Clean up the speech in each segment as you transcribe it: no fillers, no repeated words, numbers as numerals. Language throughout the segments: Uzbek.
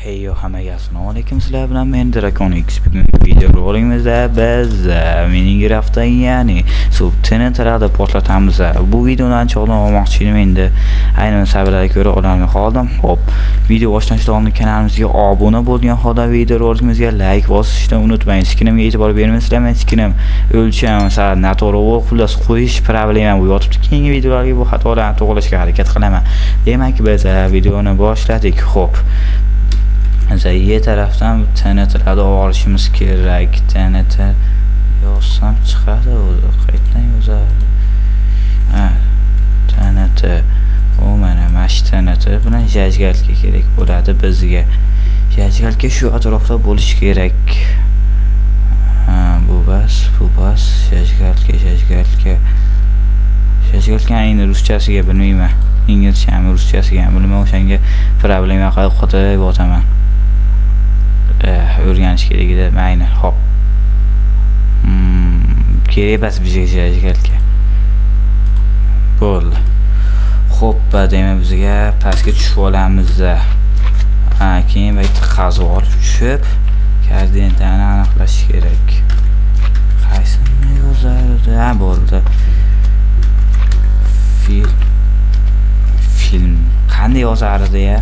Hey yo hammaga assalomu alaykum, sizlar bilan men Drakon X. Bugungi video roligimizda biz Minecraftda ya'ni subtenetlarda portlatamiz. Bu videodan cho'g'dan olmoqchi edim, endi aynan sabrlarga ko'ra ularni qoldim. Xo'p, video boshlashdan oldin kanalimizga obuna bo'lgan holda video roligimizga like bosishni unutmang. Skrimga e'tibor bermaysizlar, men skrim o'lcham, masalan, noto'g'ri xullas qo'yish problema bu yotibdi. Keyingi videolarga bu xatolarni to'g'rilashga harakat qilaman. Demak, biz videoni boshladik. Xo'p, Y tarafdan TNT'larni olishimiz kerak. TNT yozsam chiqadi, o'zi qayerdan yozadi? TNT. O mana TNT bilan jajgalka kerak bo'ladi bizga. Jajgalka shu atrofda bo'lish kerak. Bu bas, jajgalka. Jajgalkaning ruschasiga bilmayman. Inglizchami, ruschasiga ham bilmayman. O'shanga problema qilib qo'yib o'taman. O'rganish kerak edi. Aynan, hop. Kerak emas bizga jajgalka. Bo'ldi. Xo'p, demak bizga pastga tushib olamiz. Keyin bayt qazib olib tushib, koordinatani aniqlash kerak. Qaysini yozardi? Bo'ldi. Film qanday yozardi ya?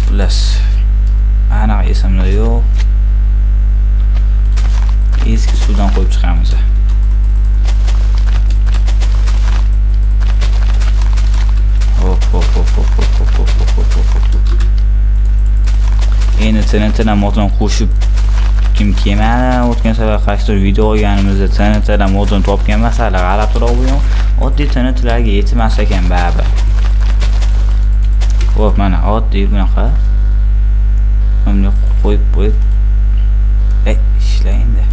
Plus aniq esimda yo'q. Eski suvdan qo'yib chiqamiz. Hop. Endi TNTdan moddan qo'shib kim kelmadi? O'tgan safar qaysidir video olganimizda TNTdan moddan topgan masala g'alati turib bu. Oddiy TNTlarga yetmas ekan baribir. Hop, mana oddiy bunaqa. Buni qo'yib ishlaydi.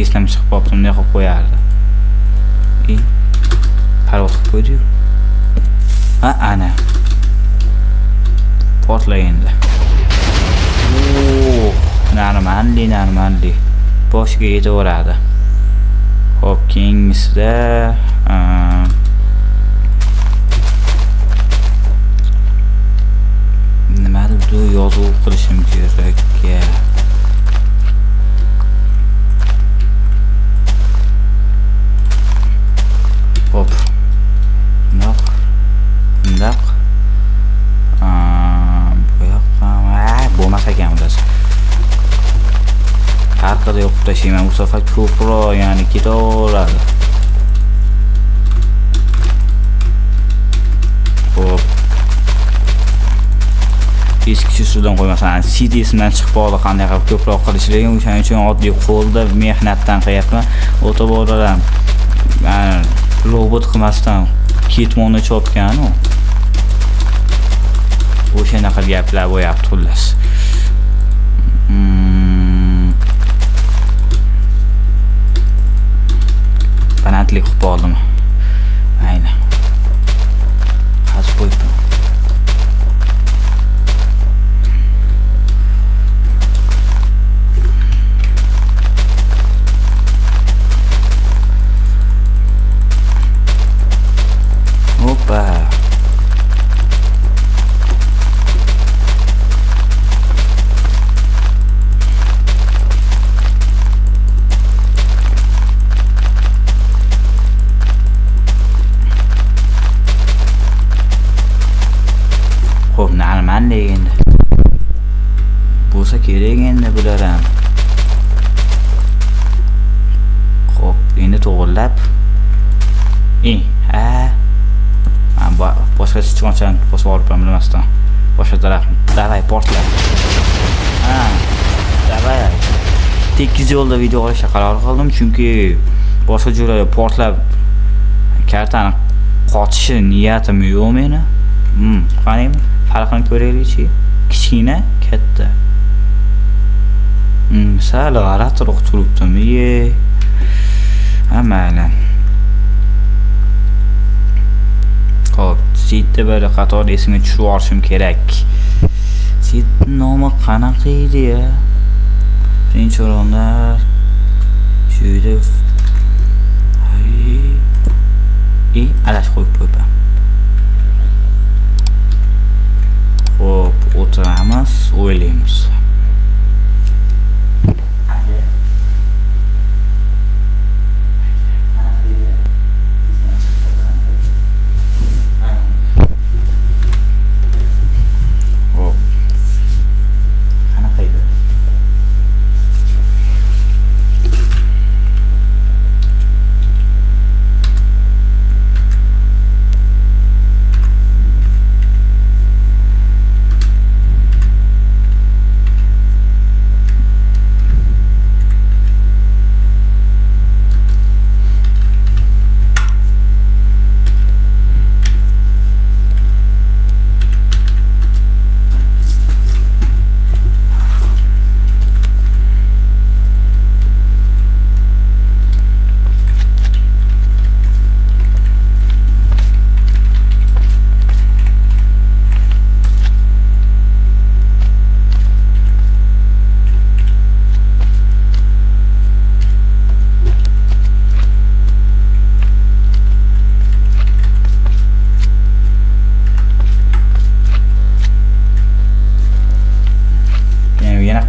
Eslam chiqib qolibdi, bunday qilib qo'yardi. Parvoz qilib qo'ydi-yu. Ana. Portlaydi. Normalli. Boshiga yetaveradi. Hop, keyingisida nimadir yozuv qilishim kerak. Hop. Bundoq. Bu yoqqa bo'lmas ekan biz. Arkada yo'qib tashlayman, bu safar ko'proq, ya'ni ketaveradi. Hop. Eski suvdan qo'ymasan, CD'sidan chiqib qoldi, qanday qilib ko'proq qilishligim, o'shaning uchun oddiy qo'lda mehnatdan qilyapman. O'taboradan robot qilmasdan ketmonni chopgan-u. O'shanaqa gaplar bo'lyapti xullas. Banatlik qilib oldim. Aynan. Qazib qo'ydim. Hoppa. Xo'p, narman endi. Bo'lsa kerak endi bular ham. Xo'p, endi to'g'rilab. Boshqa chiqonchani bosib olibman bilmasdan. Boshqa taraf. Davay portlab. Davay. Tekis yo'lda video olishga qaror qildim, chunki boshqa joylarda portlab kartani qochishi niyatim yo'q meni. Qarang, farqini ko'raylik-chi. Kichkina, katta. Sal g'alatiroq turibdimi? Mayli. Xo'p, Sidni bir qator esimga tushirib olishim kerak. Sidni nomi qanaqa edi ya? Birinchi o'rinda shu yerda alash qo'yib qo'ydim.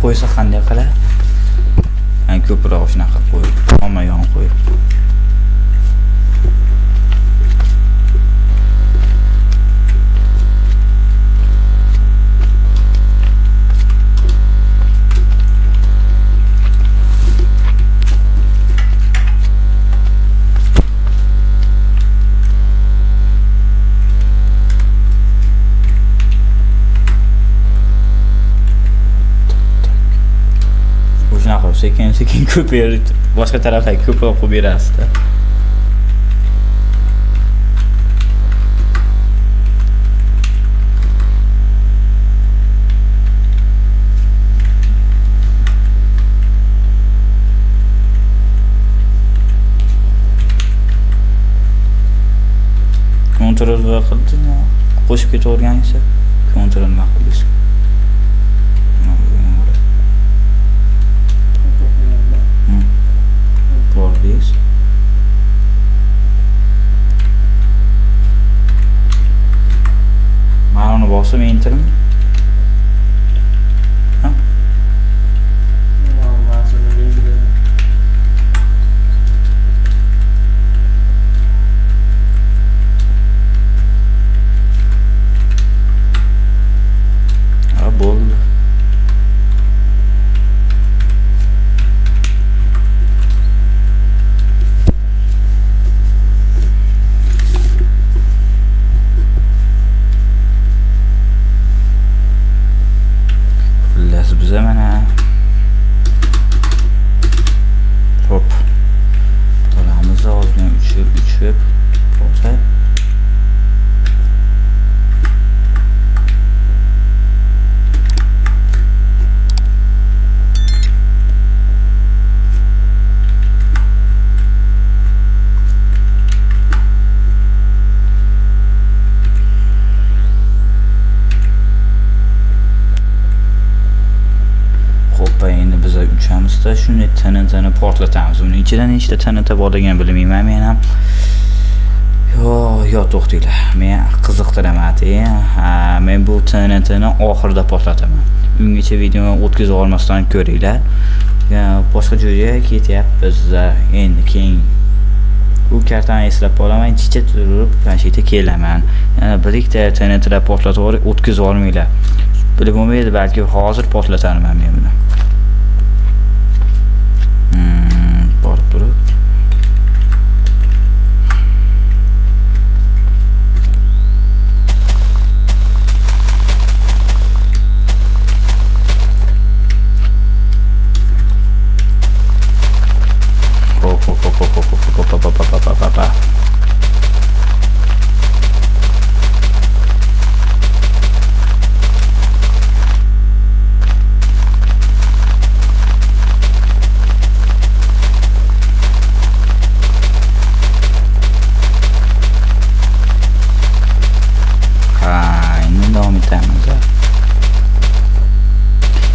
qo'ysa qanday qiladi? Yani ko'proq shunaqa qo'yib, olmagan qo'yib. Sekin ko'payib boshqa taraflarga ko'proq qo'yib berasizda. Kontrol va qildimi? Qo'shib ketaverganingizda kontrol maqbulingiz. This. Mana uni bosib entermi? Ha? Bo'ldi. Bize mana hop to'lamiz ozgina uchib bo'lsa endi biz uchamizda shunday TNTni portlatamiz. Uning ichida nechta TNT borligini bilmayman men ham. Yo to'xtinglar. Men qiziqtiraman. Men bu TNTni oxirida portlataman. Ungacha videoni o'tkazib olmasdan ko'ringlar. Boshqa joyga ketyapmiz. Endi keyin u kartani eslab qolaman, ichiga turib plansheta kelaman. Yana bir ikkita TNTlar portlatib o'tkazib olmanglar. Bilib bo'lmaydi, balki hozir portlataman men buni. Borib turib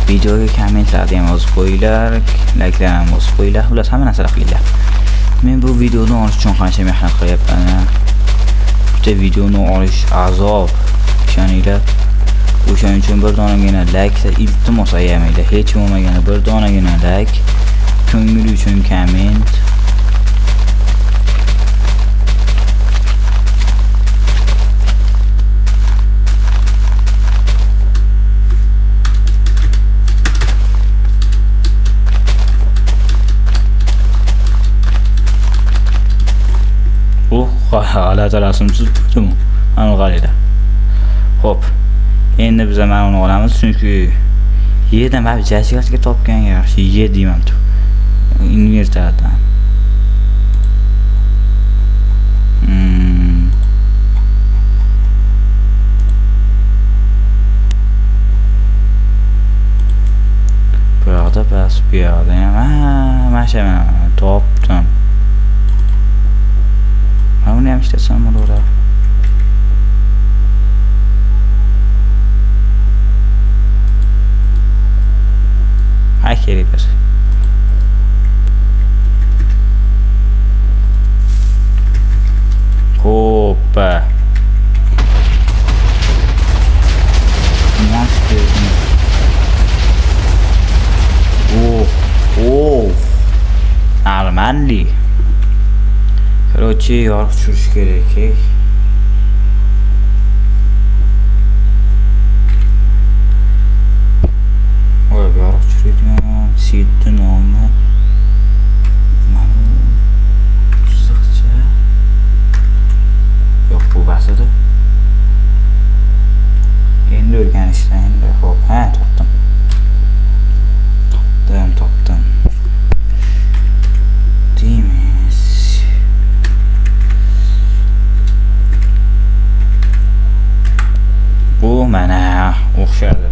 videoga kommentlarni ham yozib qo'yinglar, like'larni ham bosib qo'yinglar, ular hamma narsani qilinglar. Men bu videoni olish uchun qancha mehnat qilyapman. Bitta videoni olish azob, ishoninglar. O'shaning uchun bir donagina like iltimos ayamanglar. Hech bo'lmaganda bir donagina like, ko'ngil uchun komment. Hala tarafimsiz tutdum. Ana qaranglar. Xo'p. Endi biz mana uni olamiz, chunki yerdan mana jajgarga topgan yaxshi yer deyman-ku. Invertordan. Bu yoqda bas, bu yoqda ham mana topdim. Uni ham ishlasam bo'laveradi. Kerak bir. Hoppa. yoki yoriq tushirish kerak. Oy, yoriq tushiradigan sitni nomi mana chiziqcha. Yo'q, bu basida. Endi o'rganishdan endi xo'p, ha, topdim. Demis. Bu mana o'xshadi.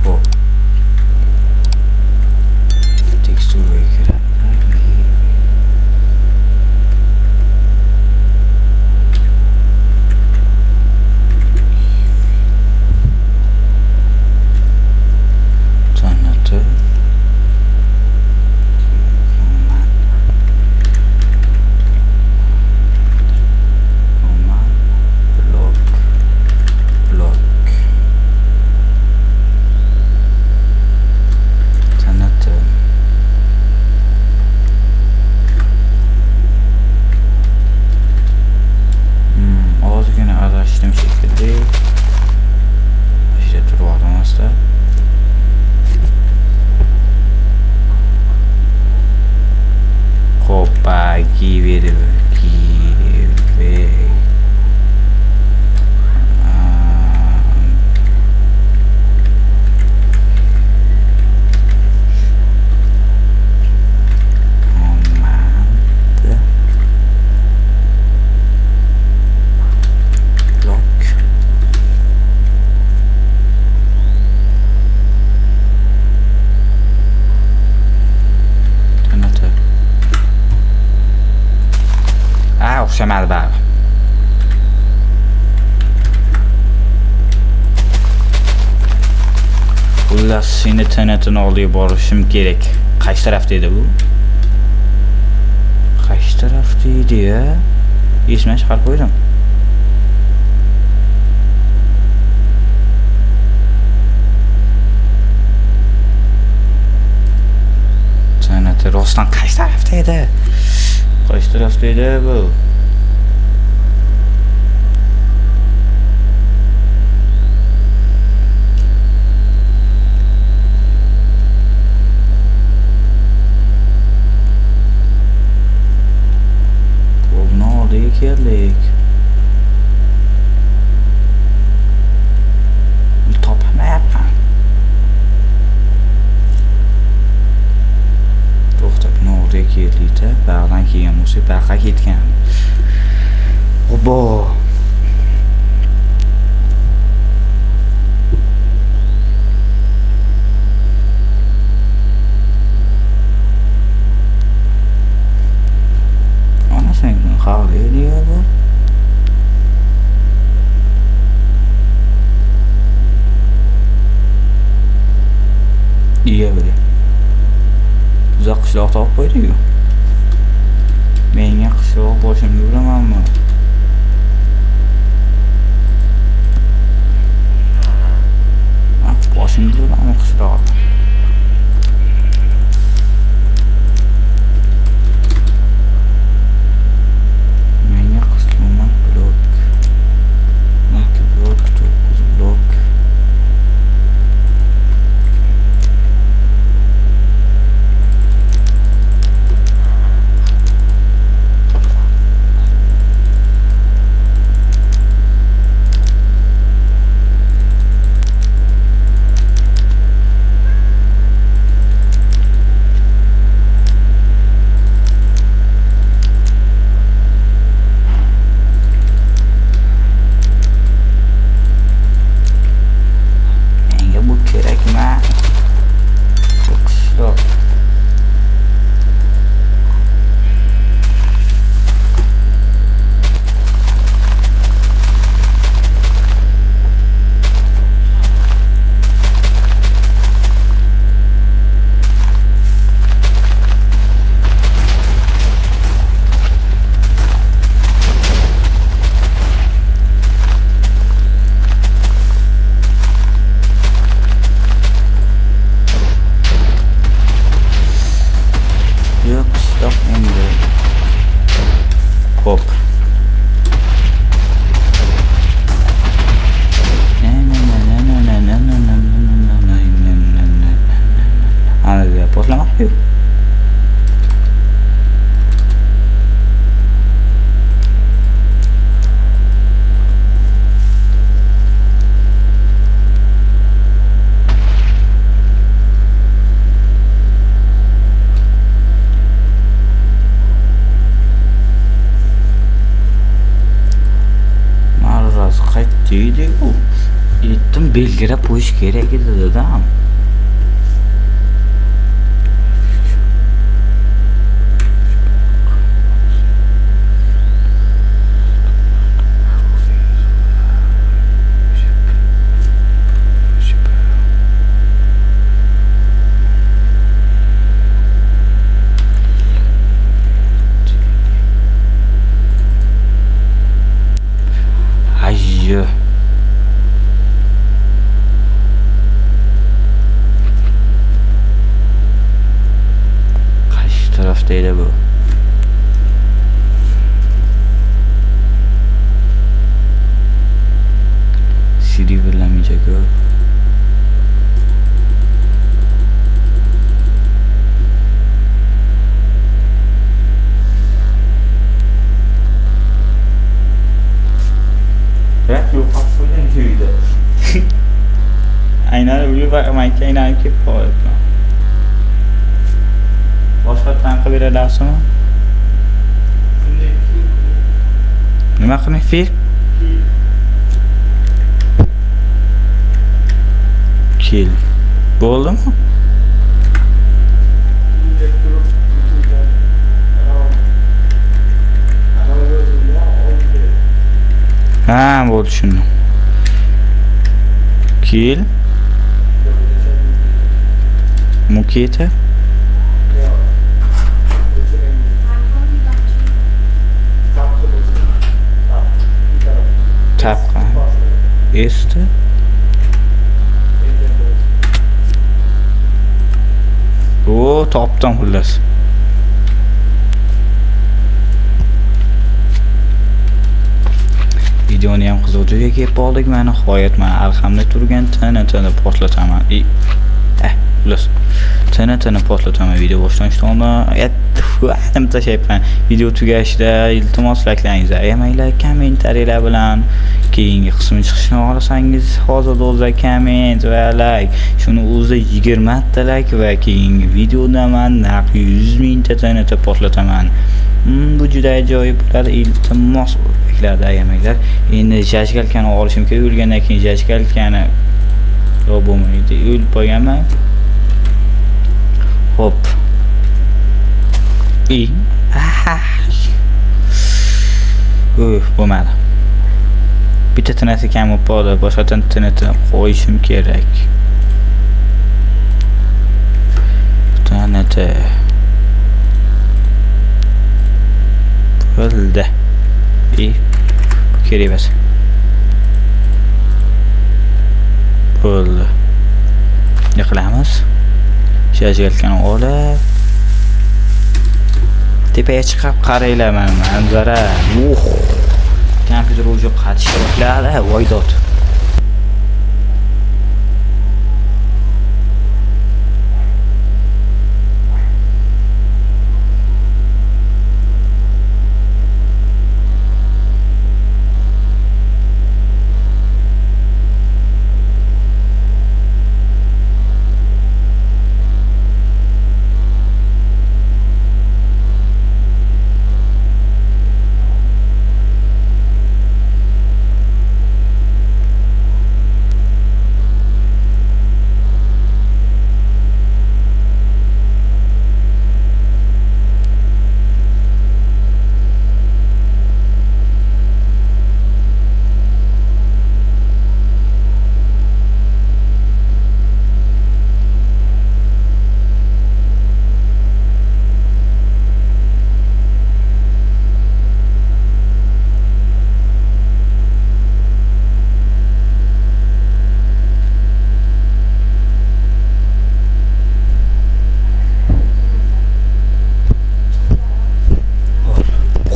Xo'p. Teksturaga kiradi. o'xshamadi baribir. Xullas seni TNTni olib borishim kerak. Qaysi tarafda edi bu? Qaysi tarafda edi ya? Esimdan chiqarib qo'ydim. TNT rostdan qaysi tarafda edi? Qaysi tarafda edi bu? Keldik. Topmayapman. To'xtab, no'g'ri keldik-da. Bag'dan kelgan bo'lsa, bag'ga ketgan. Obo. Qavli diyor bu. Iya böyle. Uzoq qishloq topib qo'ydik-ku. Menga qishloq boshimga uramanmi? Boshimga uramanmi qishloq? Marraz qaytdiydi u. Yetdim belgilab qo'yish kerak edi dadam. Ayyo. Qaysi tarafda edi bu? Siri birlamayacak o. Yok kapsoydan köyde. Aynen öyle bakmayın ki aynen ki poet. Boshqa tanqi berasizmi? Nima qilmak fil? Kil. Bo'ldimi? Ha, bo'ldi shuni. Kil. Muketa. Tapqa. Esti. O, topdim xullas. Videoni ham qiziq joyga kelib oldik. Mana nihoyat men arxamda turgan TNTni portlataman. Xullas. TNTni portlataman video boshlang'ichdan. Ham tashlayman. Video tugashida iltimos like'laringizni ayamanglar, kommentariyalar bilan keyingi qismi chiqishini xohlasangiz hozir o'zi komment va like. Shuni o'zi 20 ta like va keyingi videoda men naq 100 mingta TNT portlataman. Bu juda ajoyib bo'ladi. Iltimos beklarda ayamanglar. Endi jajgalkani olishim kerak. O'lgandan keyin jajgalkani yo'q bo'lmaydi. O'lib qo'yganman. Hop. Bo'lmadi. Bitta tanasi kam bo'ldi. Boshqa tanani qo'yishim kerak. Tanati. Bo'ldi. Kerak emas. Bo'ldi. Yiqilamiz. Jajgalkani olib tepaga chiqib qaranglar mana manzara. Kompyuter o'zi qatishroqladi, voydot.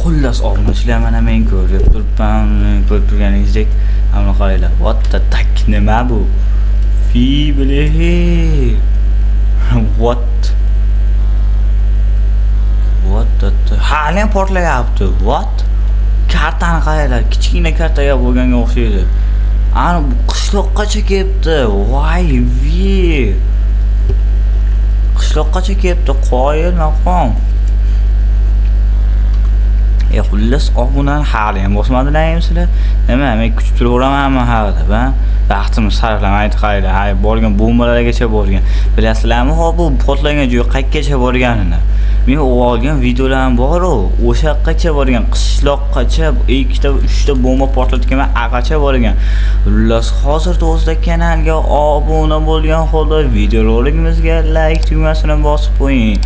xullas olmishlar mana men ko'rib turibman, ko'rib turganingizdek mana qaranglar. What the fuck nima bu? Fi bilehi. What? What the hali ham portlayapti. What? Kartani qaranglar, kichkina kartaga bo'lganga o'xshaydi. Ana bu qishloqqacha kelibdi. Voy vi. Qishloqqacha kelibdi, qoyil maqom. Xullas obunani hali ham bosmadilaringmi sizlar? Nima, men kutib turaveramanmi hali, ha? Vaqtimiz sarflamaydi qaranglar. Hay, borgan bombalargacha borgan. Bilasizlarmi, ho bu portlagan joy qayergacha borganini? Men olgan videolarim bor-ku, o'sha yoqqacha borgan, qishloqqacha 2 ta 3 ta bomba portlatgan, aqacha borgan. Xullas, hozir o'zida kanalga obuna bo'lgan holda videorolikimizga like tugmasini bosib qo'ying.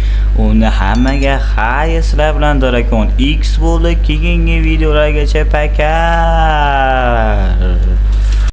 Unda hammaga xayr, sizlar bilan Drakon X bo'ldi. Keyingi videolargacha pakar.